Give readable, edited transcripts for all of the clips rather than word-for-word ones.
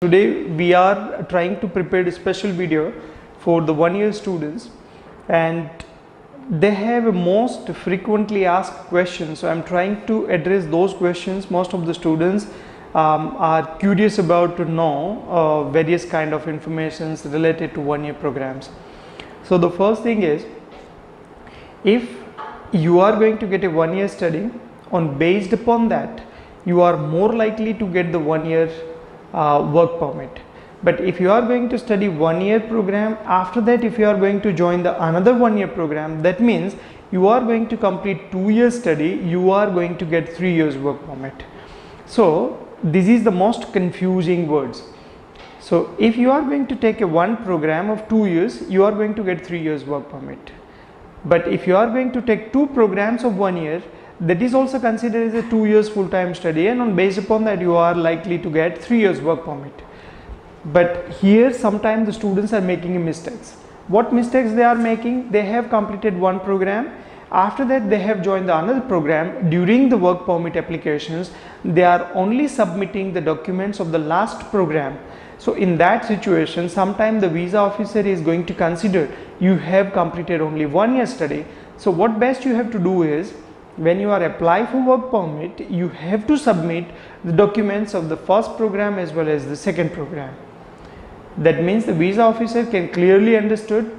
Today we are trying to prepare a special video for the 1-year students, and they have a most frequently asked questions. So I am trying to address those questions. Most of the students are curious about to know various kind of informations related to 1-year programs. So the first thing is, if you are going to get a 1-year study, based upon that you are more likely to get the 1-year work permit. But if you are going to study 1-year program, after that if you are going to join the another 1-year program, that means you are going to complete 2 years study, you are going to get 3 years work permit. So this is the most confusing words. So if you are going to take a one program of 2 years, you are going to get 3 years work permit. But if you are going to take 2 programs of 1 year, that is also considered as a 2 years full-time study, and based upon that you are likely to get 3 years work permit. But here sometimes the students are making mistakes. What mistakes they are making? They have completed one program, after that they have joined the another program. During the work permit applications, they are only submitting the documents of the last program. So in that situation, sometimes the visa officer is going to consider you have completed only 1 year study. So what best you have to do is, when you are applying for work permit, you have to submit the documents of the first program as well as the second program. That means the visa officer can clearly understood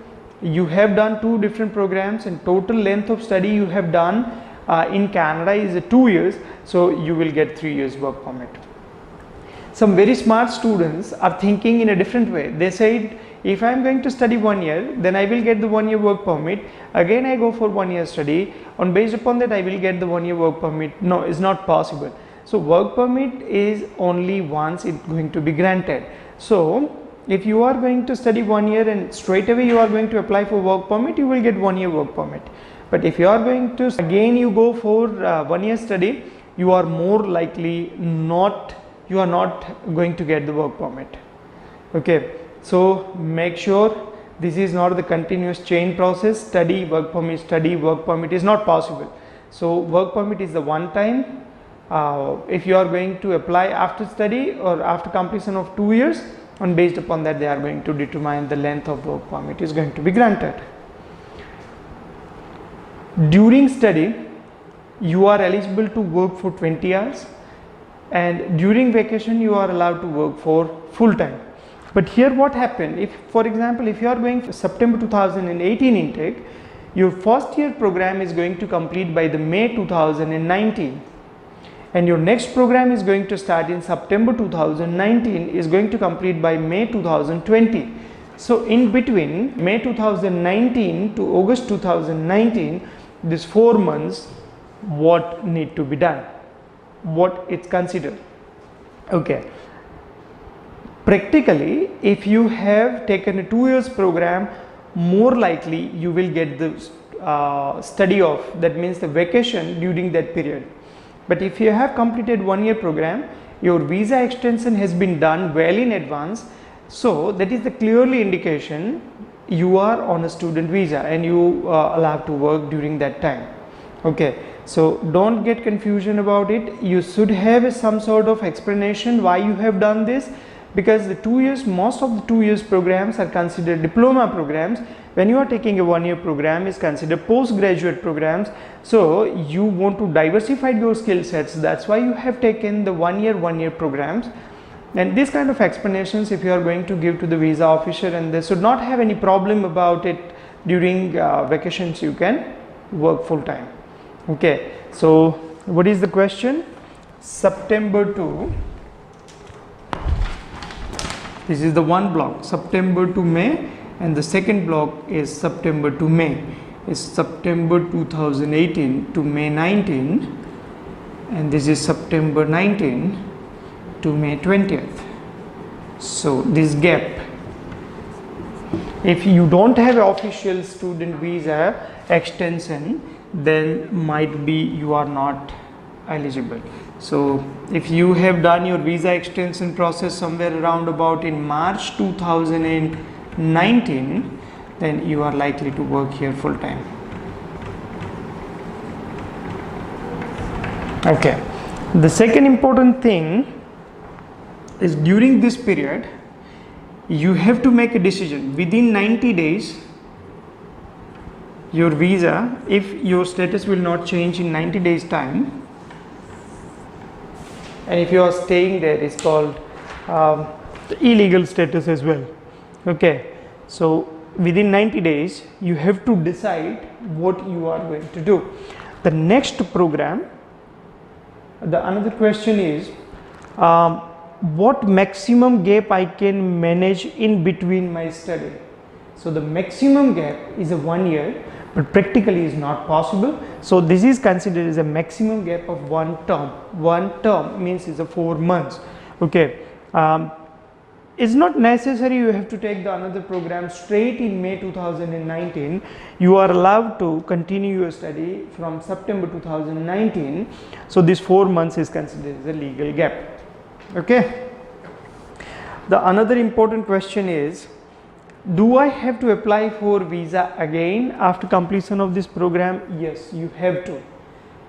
you have done 2 different programs, and total length of study you have done in Canada is 2 years, so you will get 3 years work permit. Some very smart students are thinking in a different way. They said, if I am going to study 1 year, then I will get the 1 year work permit. Again I go for 1 year study, and based upon that I will get the 1 year work permit. No, it's not possible. So work permit is only once it's going to be granted. So if you are going to study 1 year and straight away you are going to apply for work permit, you will get 1 year work permit. But if you are going to again you go for 1 year study, you are more likely you are not going to get the work permit. Okay, so make sure this is not the continuous chain process. Study, work permit is not possible. So work permit is the one time. If you are going to apply after study or after completion of 2 years, and based upon that they are going to determine the length of work permit is going to be granted. During study you are eligible to work for 20 hours, and during vacation you are allowed to work for full time. But here what happened, if for example if you are going for September 2018 intake, your first year program is going to complete by the May 2019, and your next program is going to start in September 2019, is going to complete by May 2020. So in between May 2019 to August 2019, these 4 months, what need to be done, what it's considered. Okay, practically if you have taken a 2 years program, more likely you will get the study off, that means the vacation during that period. But if you have completed 1 year program, your visa extension has been done well in advance, so that is the clearly indication you are on a student visa and you are allowed to work during that time. Okay, so don't get confusion about it. You should have some sort of explanation why you have done this, because the 2 years, most of the 2 years programs are considered diploma programs. When you are taking a 1 year program is considered postgraduate programs. So you want to diversify your skill sets, that's why you have taken the 1 year programs. And this kind of explanations if you are going to give to the visa officer, and they should not have any problem about it. During vacations you can work full time. Okay, so what is the question? September to, this is the one block, September to May, and the second block is September to May, is September 2018 to May 19, and this is September 19 to May 20th. So this gap, if you don't have official student visa extension, then might be you are not eligible. So if you have done your visa extension process somewhere around about in March 2019, then you are likely to work here full time. Okay, the second important thing is during this period you have to make a decision within 90 days. Your visa, if your status will not change in 90 days time, and if you are staying there, it's called the illegal status as well. Okay, so within 90 days you have to decide what you are going to do. The next program, the another question is what maximum gap I can manage in between my study. So the maximum gap is a 1 year, but practically is not possible. So this is considered as a maximum gap of 1 term. 1 term means is a 4 months. Okay, it's not necessary you have to take the another program straight in May 2019. You are allowed to continue your study from September 2019. So this 4 months is considered as a legal gap. Okay, the another important question is, do I have to apply for visa again after completion of this program? Yes, you have to.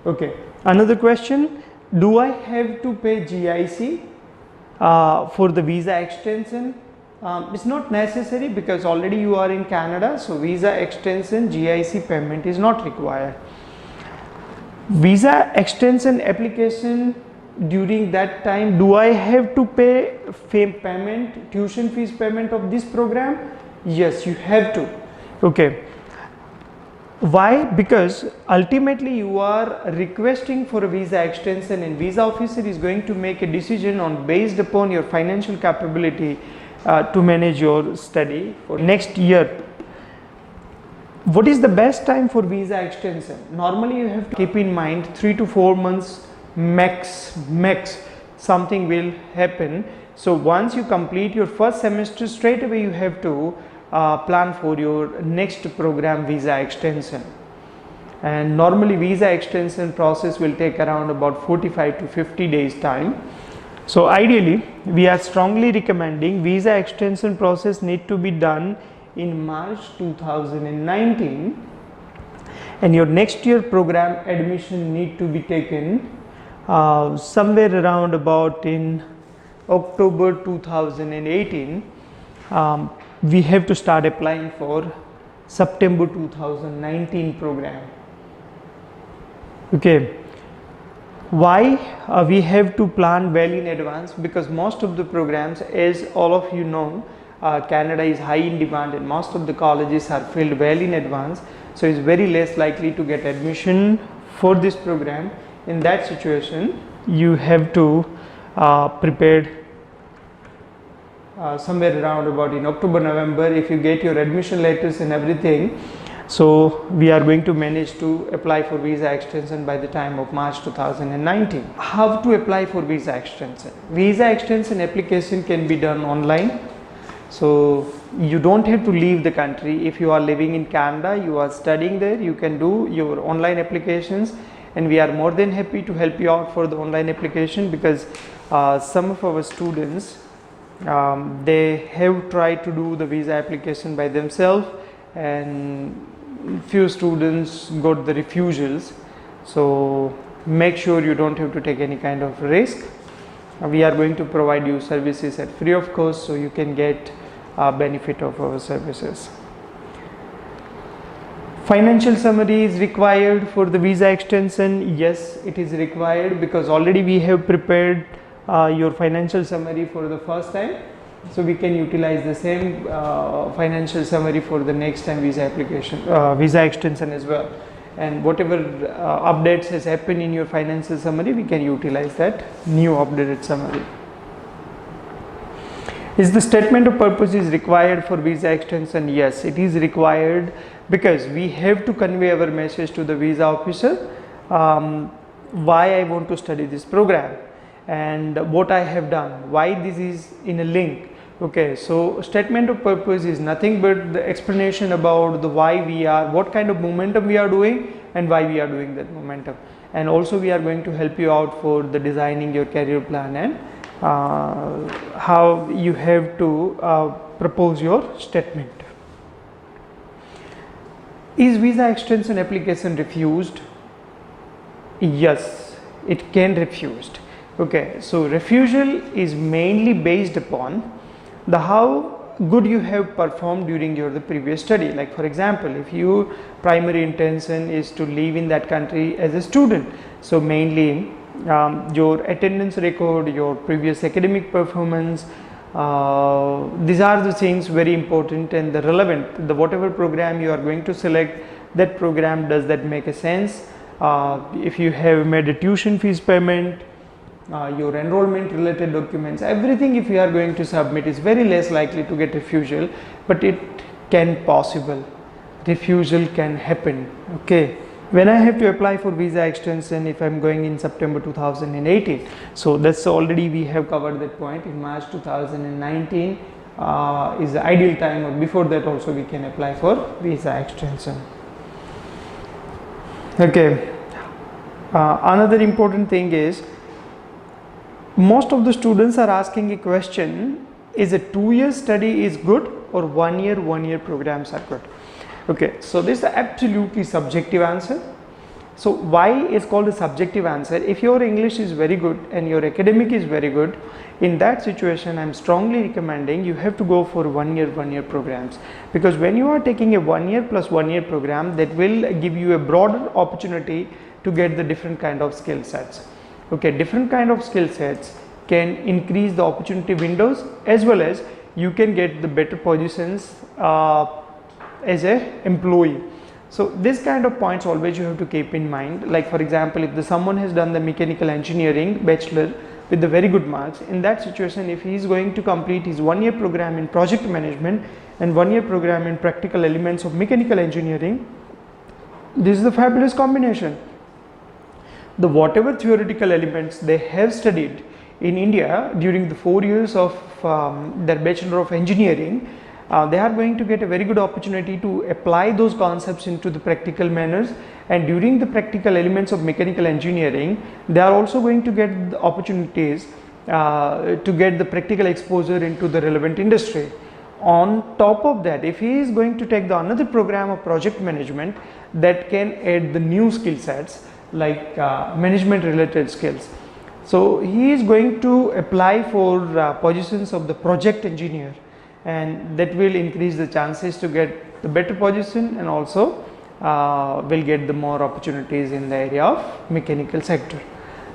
Okay, another question, do I have to pay GIC for the visa extension? It's not necessary because already you are in Canada, so visa extension GIC payment is not required. Visa extension application, during that time, do I have to pay payment, tuition fees payment of this program? Yes, you have to. Okay, why? Because ultimately you are requesting for a visa extension and visa officer is going to make a decision on based upon your financial capability to manage your study for next year. What is the best time for visa extension? Normally you have to keep in mind 3 to 4 months max something will happen. So once you complete your first semester, straight away you have to plan for your next program visa extension, and normally visa extension process will take around about 45 to 50 days time. So ideally we are strongly recommending visa extension process need to be done in March 2019, and your next year program admission need to be taken somewhere around about in October 2018. We have to start applying for September 2019 program. Okay, why we have to plan well in advance? Because most of the programs, as all of you know, Canada is high in demand and most of the colleges are filled well in advance, so it's very less likely to get admission for this program. In that situation you have to prepare somewhere around about in October, November, if you get your admission letters and everything. So we are going to manage to apply for visa extension by the time of March 2019. How to apply for visa extension? Visa extension application can be done online. So you don't have to leave the country. If you are living in Canada, you are studying there, you can do your online applications, and we are more than happy to help you out for the online application, because some of our students they have tried to do the visa application by themselves, and few students got the refusals. So make sure you don't have to take any kind of risk. We are going to provide you services at free of cost, so you can get benefit of our services. Financial summary is required for the visa extension. Yes, it is required, because already we have prepared your financial summary for the first time, so we can utilize the same financial summary for the next time visa application, visa extension as well. And whatever updates has happened in your financial summary, we can utilize that new updated summary. Is the statement of purpose is required for visa extension? Yes, it is required, because we have to convey our message to the visa officer, why I want to study this program and what I have done, why this is in a link. Okay, so statement of purpose is nothing but the explanation about the why we are, what kind of momentum we are doing and why we are doing that momentum. And also we are going to help you out for the designing your career plan and how you have to propose your statement. Is visa extension application refused? Yes, it can refused. Okay, so refusal is mainly based upon the how good you have performed during your the previous study. Like for example, if your primary intention is to live in that country as a student, so mainly your attendance record, your previous academic performance, these are the things very important and the relevant, the whatever program you are going to select, that program, does that make a sense? If you have made a tuition fees payment, your enrollment related documents, everything, if you are going to submit, is very less likely to get refusal, but it can possible, refusal can happen. Okay, when I have to apply for visa extension, if I am going in September 2018, so that's already we have covered that point. In March 2019 is the ideal time, or before that also we can apply for visa extension. Okay, another important thing is, most of the students are asking a question, is a 2-year study is good or 1 year programs are good? Okay, so this is absolutely subjective answer. So why is called a subjective answer? If your English is very good and your academic is very good, in that situation I am strongly recommending you have to go for 1 year programs, because when you are taking a 1 year plus 1 year program, that will give you a broader opportunity to get the different kind of skill sets. Okay, different kind of skill sets can increase the opportunity windows, as well as you can get the better positions as a employee. So this kind of points always you have to keep in mind. Like for example, if someone has done the mechanical engineering bachelor with the very good marks, in that situation if he is going to complete his 1 year program in project management and 1 year program in practical elements of mechanical engineering, this is the fabulous combination. The whatever theoretical elements they have studied in India during the 4 years of their Bachelor of Engineering, they are going to get a very good opportunity to apply those concepts into the practical manners, and during the practical elements of mechanical engineering they are also going to get the opportunities to get the practical exposure into the relevant industry. On top of that, if he is going to take the another program of project management, that can add the new skill sets like management related skills. So he is going to apply for positions of the project engineer, and that will increase the chances to get the better position, and also will get the more opportunities in the area of mechanical sector.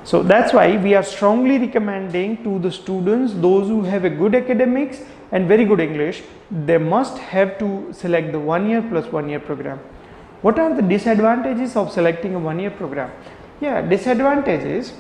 So that's why we are strongly recommending to the students, those who have a good academics and very good English, they must have to select the 1 year plus 1 year program. What are the disadvantages of selecting a 1 year program? Yeah, disadvantages.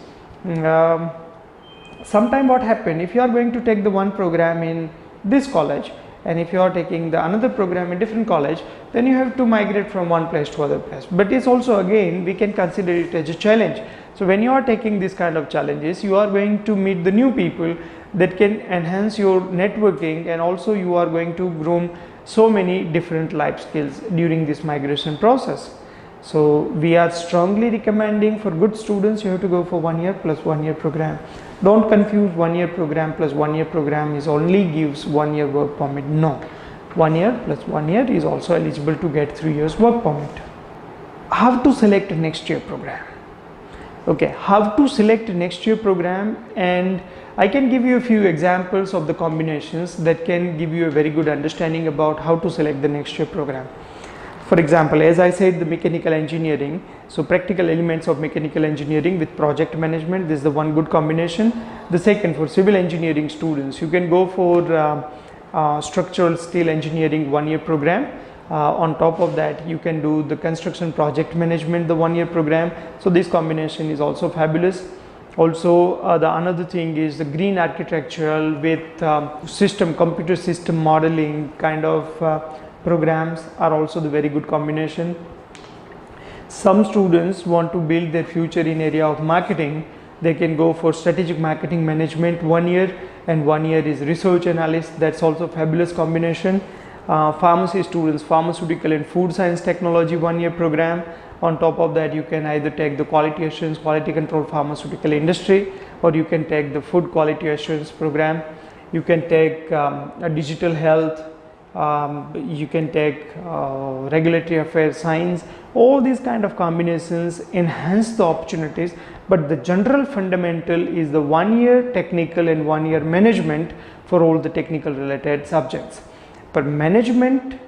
Sometime what happen, if you are going to take the one program in this college, and if you are taking the another program in different college, then you have to migrate from one place to other place. But it's also, again, we can consider it as a challenge. So when you are taking this kind of challenges, you are going to meet the new people that can enhance your networking, and also you are going to groom so many different life skills during this migration process. So we are strongly recommending for good students, you have to go for 1 year plus 1 year program. Don't confuse 1 year program plus 1 year program is only gives 1 year work permit. No, 1 year plus 1 year is also eligible to get 3 years work permit. How to select next year program? Okay, how to select next year program, and I can give you a few examples of the combinations that can give you a very good understanding about how to select the next year program. For example, as I said, the mechanical engineering, so practical elements of mechanical engineering with project management, this is the one good combination. The second, for civil engineering students, you can go for structural steel engineering 1 year program. On top of that, you can do the construction project management, the 1 year program. So this combination is also fabulous. Also the another thing is the green architectural with computer system modeling kind of programs are also the very good combination. Some students want to build their future in area of marketing, they can go for strategic marketing management 1 year, and 1 year is research analyst, that's also fabulous combination. Pharmacy students, pharmaceutical and food science technology 1 year program. On top of that, you can either take the quality assurance, quality control pharmaceutical industry, or you can take the food quality assurance program. You can take a digital health, you can take regulatory affairs science. All these kind of combinations enhance the opportunities, but the general fundamental is the 1 year technical and 1 year management for all the technical related subjects. For management,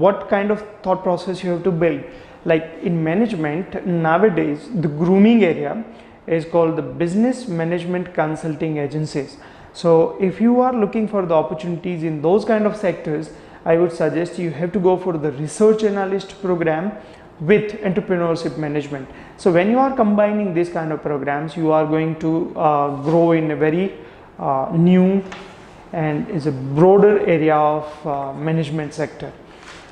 what kind of thought process you have to build? Like in management nowadays, the grooming area is called the business management consulting agencies. So if you are looking for the opportunities in those kind of sectors, I would suggest you have to go for the research analyst program with entrepreneurship management. So when you are combining these kind of programs, you are going to grow in a very new and is a broader area of management sector.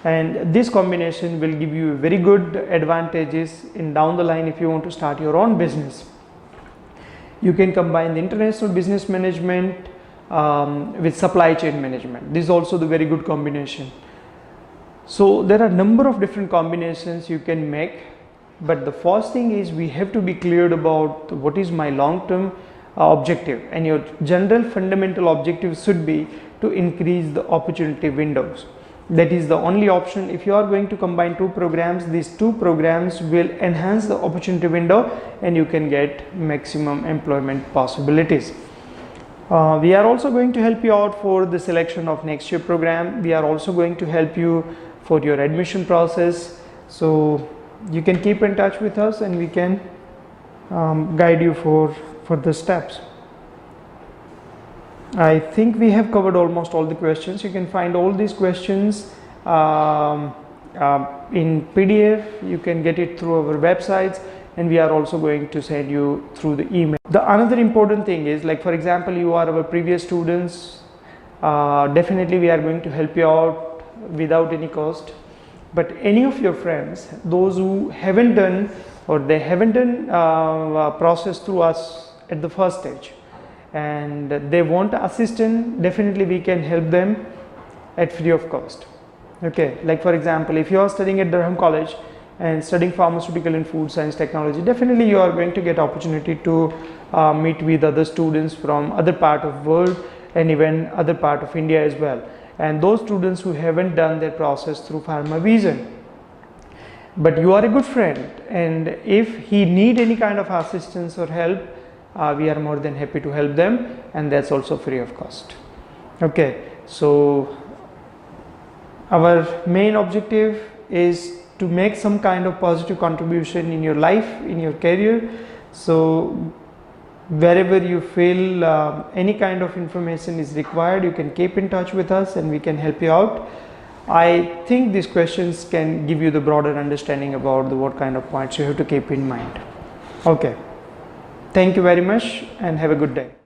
And this combination will give you very good advantages in down the line if you want to start your own business. You can combine the international business management with supply chain management. This is also the very good combination. So there are a number of different combinations you can make, but the first thing is we have to be clear about what is my long-term objective, and your general fundamental objective should be to increase the opportunity windows. That is the only option. If you are going to combine two programs, these two programs will enhance the opportunity window and you can get maximum employment possibilities. We are also going to help you out for the selection of next year program. We are also going to help you for your admission process. So you can keep in touch with us and we can guide you for the steps. I think we have covered almost all the questions. You can find all these questions in PDF. You can get it through our websites, and we are also going to send you through the email. The another important thing is, like for example, you are our previous students, definitely we are going to help you out without any cost. But any of your friends, those who haven't done or they haven't done process through us at the first stage, and they want assistance, definitely we can help them at free of cost. Okay, like for example, if you are studying at Durham College and studying pharmaceutical and food science technology, definitely you are going to get opportunity to meet with other students from other part of world and even other part of India as well, and those students who haven't done their process through Pharma Vision. But you are a good friend, and if he need any kind of assistance or help, we are more than happy to help them, and that's also free of cost. Okay, so our main objective is to make some kind of positive contribution in your life, in your career. So wherever you feel any kind of information is required, you can keep in touch with us and we can help you out. I think these questions can give you the broader understanding about what kind of points you have to keep in mind. Okay. Thank you very much and have a good day.